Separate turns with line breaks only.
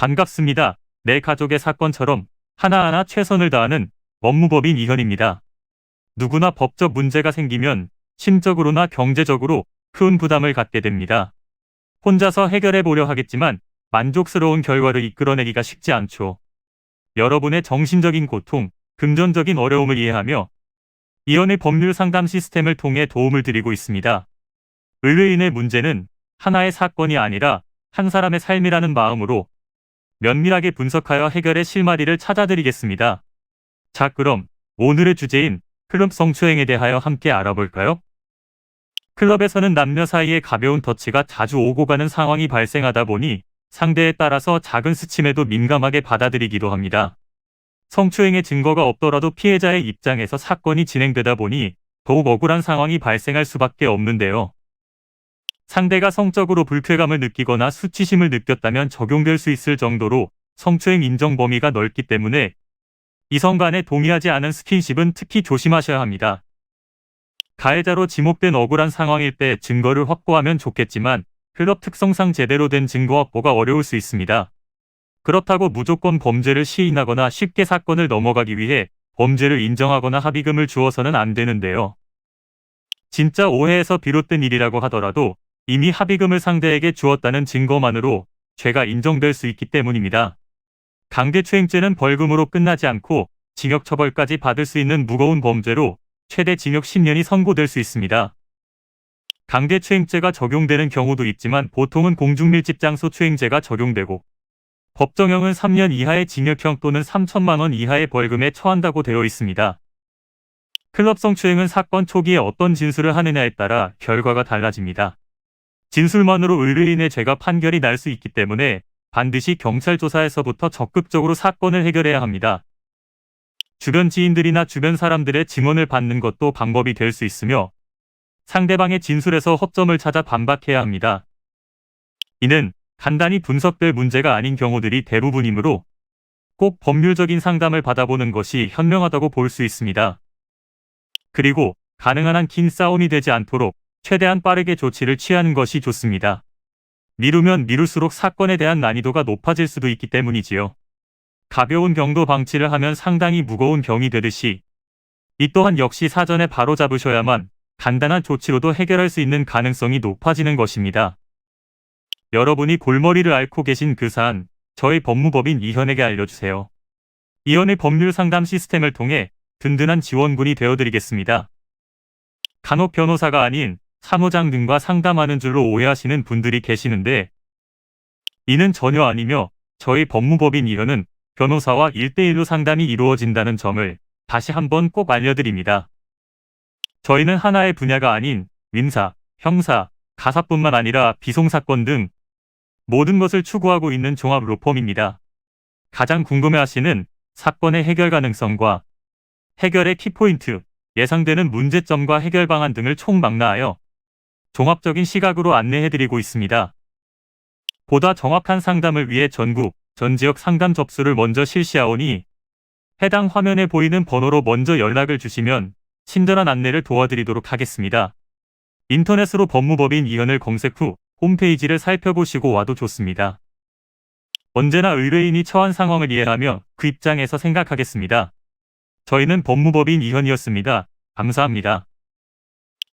반갑습니다. 내 가족의 사건처럼 하나하나 최선을 다하는 법무법인 이현입니다. 누구나 법적 문제가 생기면 심적으로나 경제적으로 큰 부담을 갖게 됩니다. 혼자서 해결해 보려 하겠지만 만족스러운 결과를 이끌어내기가 쉽지 않죠. 여러분의 정신적인 고통, 금전적인 어려움을 이해하며 이현의 법률 상담 시스템을 통해 도움을 드리고 있습니다. 의뢰인의 문제는 하나의 사건이 아니라 한 사람의 삶이라는 마음으로 면밀하게 분석하여 해결의 실마리를 찾아드리겠습니다. 자, 그럼 오늘의 주제인 클럽 성추행에 대하여 함께 알아볼까요? 클럽에서는 남녀 사이에 가벼운 터치가 자주 오고 가는 상황이 발생하다 보니 상대에 따라서 작은 스침에도 민감하게 받아들이기도 합니다. 성추행의 증거가 없더라도 피해자의 입장에서 사건이 진행되다 보니 더욱 억울한 상황이 발생할 수밖에 없는데요. 상대가 성적으로 불쾌감을 느끼거나 수치심을 느꼈다면 적용될 수 있을 정도로 성추행 인정 범위가 넓기 때문에 이성 간에 동의하지 않은 스킨십은 특히 조심하셔야 합니다. 가해자로 지목된 억울한 상황일 때 증거를 확보하면 좋겠지만 클럽 특성상 제대로 된 증거 확보가 어려울 수 있습니다. 그렇다고 무조건 범죄를 시인하거나 쉽게 사건을 넘어가기 위해 범죄를 인정하거나 합의금을 주어서는 안 되는데요. 진짜 오해에서 비롯된 일이라고 하더라도 이미 합의금을 상대에게 주었다는 증거만으로 죄가 인정될 수 있기 때문입니다. 강제추행죄는 벌금으로 끝나지 않고 징역 처벌까지 받을 수 있는 무거운 범죄로 최대 징역 10년이 선고될 수 있습니다. 강제추행죄가 적용되는 경우도 있지만 보통은 공중밀집장소 추행죄가 적용되고 법정형은 3년 이하의 징역형 또는 3천만 원 이하의 벌금에 처한다고 되어 있습니다. 클럽 성추행은 사건 초기에 어떤 진술을 하느냐에 따라 결과가 달라집니다. 진술만으로 의뢰인의 죄가 판결이 날 수 있기 때문에 반드시 경찰 조사에서부터 적극적으로 사건을 해결해야 합니다. 주변 지인들이나 주변 사람들의 증언을 받는 것도 방법이 될 수 있으며 상대방의 진술에서 허점을 찾아 반박해야 합니다. 이는 간단히 분석될 문제가 아닌 경우들이 대부분이므로 꼭 법률적인 상담을 받아보는 것이 현명하다고 볼 수 있습니다. 그리고 가능한 한 긴 싸움이 되지 않도록 최대한 빠르게 조치를 취하는 것이 좋습니다. 미루면 미룰수록 사건에 대한 난이도가 높아질 수도 있기 때문이지요. 가벼운 경도 방치를 하면 상당히 무거운 병이 되듯이 이 또한 역시 사전에 바로잡으셔야만 간단한 조치로도 해결할 수 있는 가능성이 높아지는 것입니다. 여러분이 골머리를 앓고 계신 그 사안, 저희 법무법인 이현에게 알려주세요. 이현의 법률 상담 시스템을 통해 든든한 지원군이 되어드리겠습니다. 간혹 변호사가 아닌 사무장 등과 상담하는 줄로 오해하시는 분들이 계시는데 이는 전혀 아니며 저희 법무법인 이현은 변호사와 1대1로 상담이 이루어진다는 점을 다시 한번 꼭 알려드립니다. 저희는 하나의 분야가 아닌 민사, 형사, 가사뿐만 아니라 비송사건 등 모든 것을 추구하고 있는 종합 로펌입니다. 가장 궁금해하시는 사건의 해결 가능성과 해결의 키포인트, 예상되는 문제점과 해결 방안 등을 총망라하여 종합적인 시각으로 안내해드리고 있습니다. 보다 정확한 상담을 위해 전국, 전 지역 상담 접수를 먼저 실시하오니 해당 화면에 보이는 번호로 먼저 연락을 주시면 친절한 안내를 도와드리도록 하겠습니다. 인터넷으로 법무법인 이현을 검색 후 홈페이지를 살펴보시고 와도 좋습니다. 언제나 의뢰인이 처한 상황을 이해하며 그 입장에서 생각하겠습니다. 저희는 법무법인 이현이었습니다. 감사합니다.